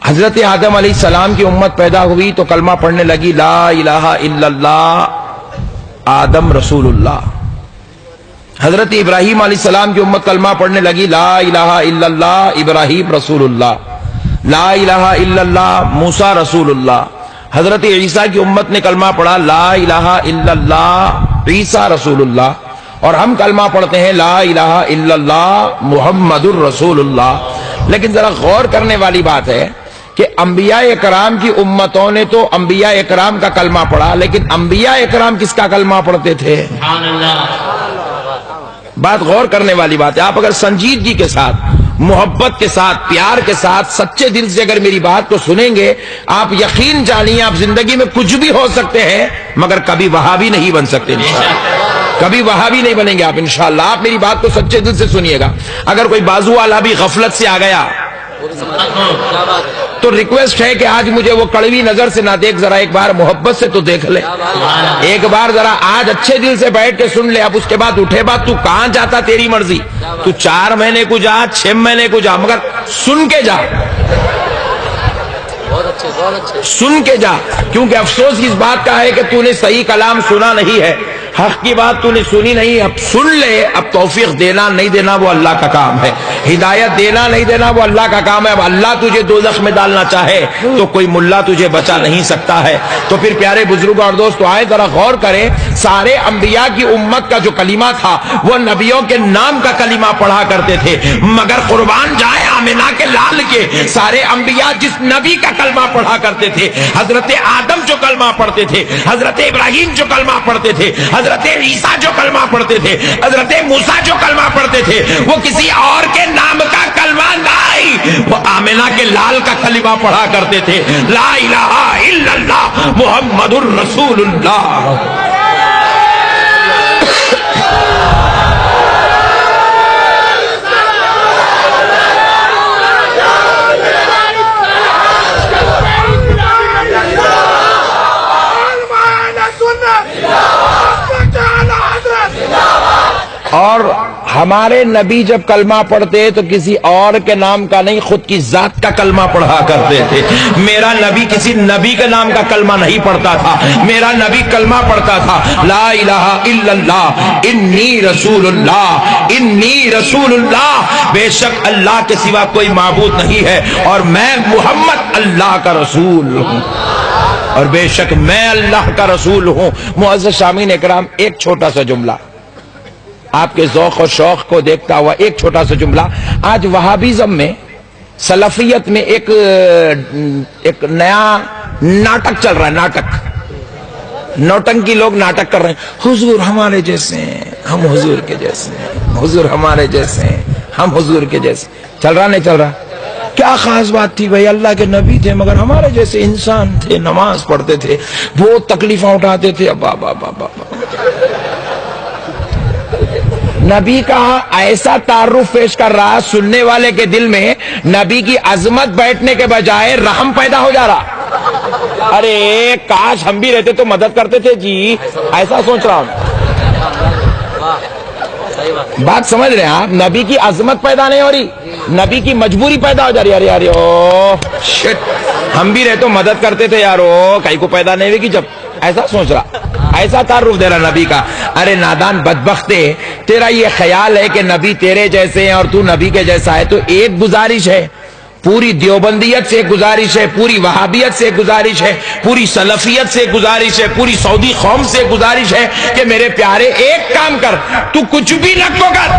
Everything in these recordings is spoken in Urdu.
حضرت آدم علیہ السلام کی امت پیدا ہوئی تو کلمہ پڑھنے لگی لا الہ الا اللہ آدم رسول اللہ. حضرت ابراہیم علیہ السلام کی امت کلمہ پڑھنے لگی لا الہ الا اللہ ابراہیم رسول اللہ. لا الہ الا اللہ موسیٰ رسول اللہ. حضرت عیسیٰ کی امت نے کلمہ پڑھا لا الہ الا اللہ عیسیٰ رسول اللہ. اور ہم کلمہ پڑھتے ہیں لا الہ الا اللہ محمد الرسول اللہ. لیکن ذرا غور کرنے والی بات ہے کہ انبیاء اکرام کی امتوں نے تو انبیاء اکرام کا کلمہ پڑھا، لیکن انبیاء اکرام کس کا کلمہ پڑھتے تھے؟ بات غور کرنے والی بات ہے. آپ اگر سنجیدگی کے ساتھ، محبت کے ساتھ، پیار کے ساتھ، سچے دل سے اگر میری بات کو سنیں گے، آپ یقین جانیے آپ زندگی میں کچھ بھی ہو سکتے ہیں مگر کبھی وہابی نہیں بن سکتے. انشاءاللہ کبھی وہابی نہیں بنیں گے آپ انشاءاللہ. آپ میری بات کو سچے دل سے سنیے گا. اگر کوئی بازو والا بھی غفلت سے آ گیا تو ریکویسٹ ہے کہ آج مجھے وہ کڑوی نظر سے نہ دیکھ، ذرا ایک بار محبت سے تو دیکھ لے. ایک بار ذرا آج اچھے دل سے بیٹھ کے سن لے. اب اس کے بعد اٹھے بات تو کہاں جاتا تیری مرضی. تو 4 مہینے کو جا، 6 مہینے کو جا، مگر سن کے جا، سن کے جا. کیونکہ افسوس اس بات کا ہے کہ تو نے صحیح کلام سنا نہیں ہے، حق کی بات تو نے سنی نہیں. اب سن لے. اب توفیق دینا نہیں دینا وہ اللہ کا کام ہے، ہدایت دینا نہیں دینا وہ اللہ کا کام ہے. اب اللہ تجھے دوزخ میں ڈالنا چاہے تو کوئی ملا تجھے بچا نہیں سکتا ہے. تو پھر پیارے بزرگ اور دوستو آئے ذرا غور کریں. سارے انبیاء کی امت کا جو کلمہ تھا وہ نبیوں کے نام کا کلمہ پڑھا کرتے تھے. مگر قربان جائے آمنہ کے لال کے، سارے انبیاء جس نبی کا کلمہ پڑھا کرتے تھے، حضرت آدم جو کلمہ پڑھتے تھے، حضرت ابراہیم جو کلمہ پڑھتے تھے، حضرت عیسیٰ جو کلمہ پڑھتے تھے، حضرت موسیٰ جو کلمہ پڑھتے تھے، وہ کسی اور کے نام کا کلمہ نہیں، وہ آمنہ کے لال کا کلمہ پڑھا کرتے تھے. لا الہ الا اللہ محمد الرسول اللہ. اور ہمارے نبی جب کلمہ پڑھتے تو کسی اور کے نام کا نہیں، خود کی ذات کا کلمہ پڑھا کرتے تھے. میرا نبی کسی نبی کے نام کا کلمہ نہیں پڑھتا تھا، میرا نبی کلمہ پڑھتا تھا لا الہ الا اللہ انی رسول اللہ، انی رسول اللہ، بے شک اللہ کے سوا کوئی معبود نہیں ہے اور میں محمد اللہ کا رسول ہوں، اور بے شک میں اللہ کا رسول ہوں. معزز سامعین اکرام، ایک چھوٹا سا جملہ آپ کے ذوق و شوق کو دیکھتا ہوا، ایک چھوٹا سا جملہ. آج وہابیزم میں، سلفیت میں ایک نیا ناٹک چل رہا ہے. ناٹک، نوٹنکی لوگ ناٹک کر رہے ہیں. حضور ہمارے جیسے ہیں، ہم حضور کے جیسے ہیں، حضور ہمارے جیسے ہیں، ہم حضور کے جیسے. چل رہا نہیں چل رہا؟ کیا خاص بات تھی بھائی؟ اللہ کے نبی تھے مگر ہمارے جیسے انسان تھے، نماز پڑھتے تھے، بہت تکلیفیں اٹھاتے تھے. ابا بابا بابا نبی کا ایسا تعارف پیش کر رہا، سننے والے کے دل میں نبی کی عظمت بیٹھنے کے بجائے رحم پیدا ہو جا رہا. ارے کاش ہم بھی رہتے تو مدد کرتے تھے جی، ایسا سوچ رہا ہوں. بات سمجھ رہے ہیں آپ؟ نبی کی عظمت پیدا نہیں ہو رہی، نبی کی مجبوری پیدا ہو جا رہی. ارے ارے او شٹ، ہم بھی رہے تو مدد کرتے تھے یارو، کہیں کو پیدا نہیں ہوگی. جب ایسا سوچ رہا، ایسا تعارف دے رہا نبی کا. ارے نادان بدبختے، تیرا یہ خیال ہے کہ نبی تیرے جیسے ہیں اور تو نبی کے جیسا ہے. تو ایک گزارش ہے، پوری دیوبندیت سے گزارش ہے، پوری وہابیت سے گزارش ہے، پوری سلفیت سے گزارش ہے، پوری سعودی قوم سے گزارش ہے کہ میرے پیارے ایک کام کر، تو کچھ بھی نہ کو کر،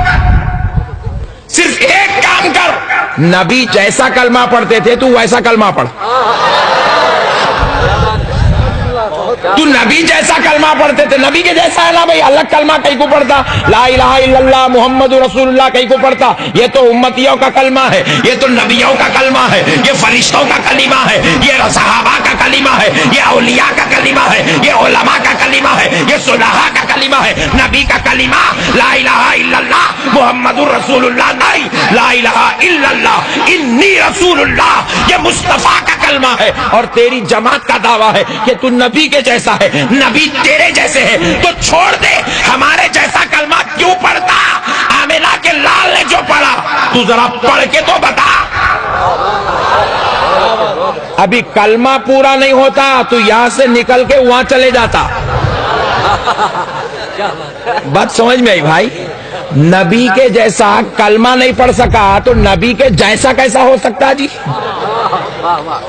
صرف ایک کام کر، نبی جیسا کلمہ پڑھتے تھے تو ویسا کلمہ پڑھ. تو نبی جیسا کلمہ پڑھتے تھے، نبی کے جیسا ہے نا بھائی. الگ کلمہ کہیں کو پڑھتا، لا الہ الا اللہ محمد رسول اللہ کہیں کو پڑھتا. یہ تو امتیوں کا کلمہ ہے، یہ تو نبیوں کا کلمہ ہے، یہ فرشتوں کا کلمہ ہے، یہ صحابہ کا کلمہ ہے، یہ اولیاء کا کلمہ ہے، یہ علماء کا کلمہ ہے، یہ صلحاء کا کلمہ ہے. نبی کا کلمہ لا الہ الا اللہ محمد رسول اللہ نہیں، لا الہ الا اللہ انی رسول اللہ یہ مصطفیٰ کا کلمہ ہے. اور تیری جماعت کا دعویٰ ہے کہ تو نبی کے جیسا ہے، نبی تیرے جیسے ہے، تو چھوڑ دے ہمارے جیسا کلمہ کیوں پڑھتا؟ آمنہ کے لال نے جو پڑھا تو ذرا پڑھ کے تو بتا. ابھی کلمہ پورا نہیں ہوتا تو یہاں سے نکل کے وہاں چلے جاتا. بات سمجھ میں آئی بھائی؟ نبی کے جیسا کلمہ نہیں پڑھ سکا تو نبی کے جیسا کیسا ہو سکتا جی؟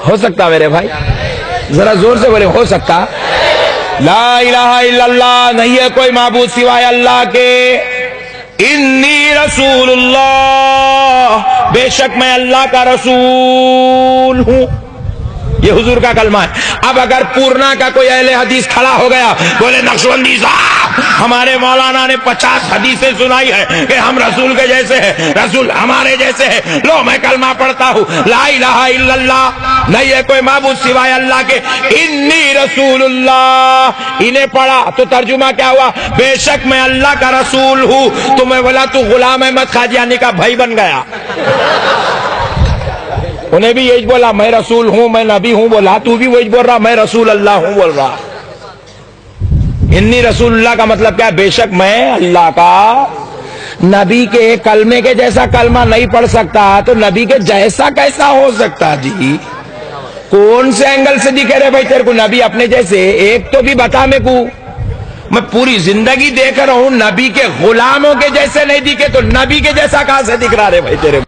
ہو سکتا میرے بھائی؟ ذرا زور سے بولے ہو سکتا؟ لا الہ الا اللہ، نہیں ہے کوئی معبود سوائے اللہ کے. انی رسول اللہ، بے شک میں اللہ کا رسول ہوں. یہ حضور کا کلمہ ہے. اب اگر پورنا کا کوئی اہل حدیث کھڑا ہو گیا بولے نقشبندی صاحب ہمارے مولانا نے 50 حدیثیں سنائی ہے کہ ہم رسول کے جیسے ہیں، رسول ہمارے جیسے ہیں، لو میں کلمہ پڑھتا ہوں لا الہ الا اللہ، نہیں ہے کوئی معبود سوائے اللہ کے، انی رسول اللہ. انہیں پڑھا تو ترجمہ کیا ہوا؟ بے شک میں اللہ کا رسول ہوں. تو میں بولا تو غلام احمد قادیانی کا بھائی بن گیا. انہیں بھی یہی بولا میں رسول ہوں، میں نبی ہوں، بولا تو بھی وہی بول رہا میں رسول اللہ ہوں بول رہا. انی رسول اللہ کا مطلب کیا؟ بے شک میں اللہ کا. نبی کے کلمے کے جیسا کلمہ نہیں پڑھ سکتا تو نبی کے جیسا کیسا ہو سکتا جی؟ کون سے اینگل سے دکھے رہے بھائی تیرے کو نبی اپنے جیسے؟ ایک تو بھی بتا میں کو. میں پوری زندگی دیکھ رہا ہوں نبی کے غلاموں کے جیسے نہیں دکھے تو نبی کے جیسا کہاں سے دکھ رہا رہے بھائی تیرے کو؟